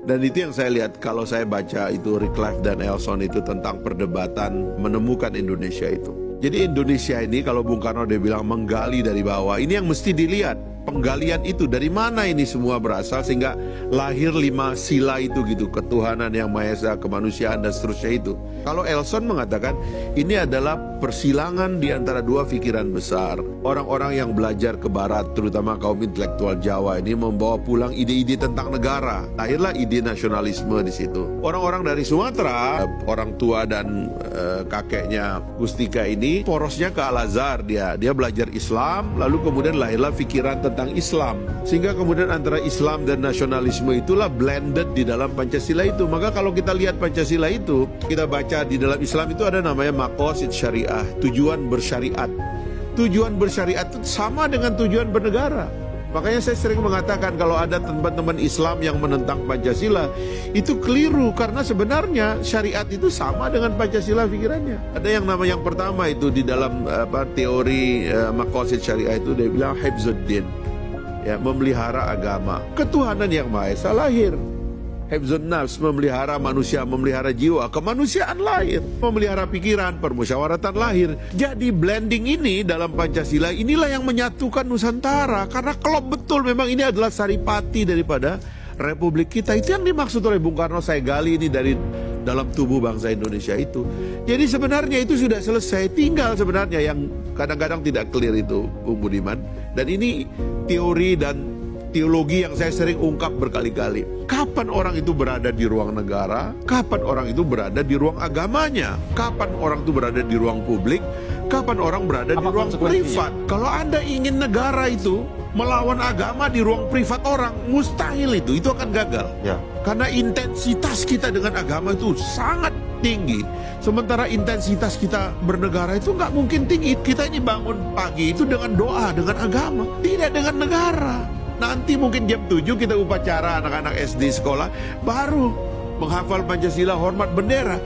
Dan itu yang saya lihat kalau saya baca itu Wycliffe dan Elson itu tentang perdebatan menemukan Indonesia itu. Jadi Indonesia ini kalau Bung Karno dia bilang menggali dari bawah, ini yang mesti dilihat. Penggalian itu dari mana ini semua berasal sehingga lahir 5 sila itu gitu, ketuhanan yang Maha Esa, kemanusiaan dan seterusnya itu. Kalau Elson mengatakan ini adalah persilangan di antara dua pikiran besar. Orang-orang yang belajar ke barat, terutama kaum intelektual Jawa ini membawa pulang ide-ide tentang negara. Lahirlah ide nasionalisme di situ. Orang-orang dari Sumatera, orang tua dan kakeknya Gustika ini porosnya ke Al-Azhar dia belajar Islam, lalu kemudian lahirlah pikiran tentang Islam. Sehingga kemudian antara Islam dan nasionalisme itulah blended di dalam Pancasila itu. Maka kalau kita lihat Pancasila itu, kita baca di dalam Islam itu ada namanya maqasid syariah, tujuan bersyariat. Tujuan bersyariat itu sama dengan tujuan bernegara. Makanya saya sering mengatakan kalau ada teman-teman Islam yang menentang Pancasila, itu keliru karena sebenarnya syariat itu sama dengan Pancasila pikirannya. Ada yang nama yang pertama itu di dalam teori maqasid syariah itu dia bilang hifzuddin, ya, memelihara agama. Ketuhanan yang Maha Esa lahir. Hifzun nafs, memelihara manusia, memelihara jiwa, kemanusiaan lahir. Memelihara pikiran, permusyawaratan lahir. Jadi blending ini dalam Pancasila inilah yang menyatukan Nusantara. Karena klop betul memang ini adalah saripati daripada Republik kita. Itu yang dimaksud oleh Bung Karno, saya gali ini dari dalam tubuh bangsa Indonesia itu. Jadi sebenarnya itu sudah selesai. Tinggal sebenarnya yang kadang-kadang tidak clear itu, Bung Budiman. Dan ini teori dan teologi yang saya sering ungkap berkali-kali. Kapan orang itu berada di ruang negara? Kapan orang itu berada di ruang agamanya? Kapan orang itu berada di ruang publik? Kapan orang berada di ruang privat? Kalau Anda ingin negara itu melawan agama di ruang privat orang, mustahil itu akan gagal. Ya. Karena intensitas kita dengan agama itu sangat tinggi. Sementara intensitas kita bernegara itu nggak mungkin tinggi. Kita ini bangun pagi itu dengan doa, dengan agama, tidak dengan negara. Nanti mungkin jam 7 kita upacara anak-anak SD sekolah, baru menghafal Pancasila, hormat bendera.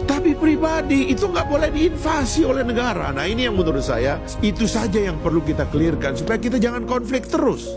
Tapi pribadi itu nggak boleh diinvasi oleh negara. Nah ini yang menurut saya, itu saja yang perlu kita clearkan supaya kita jangan konflik terus.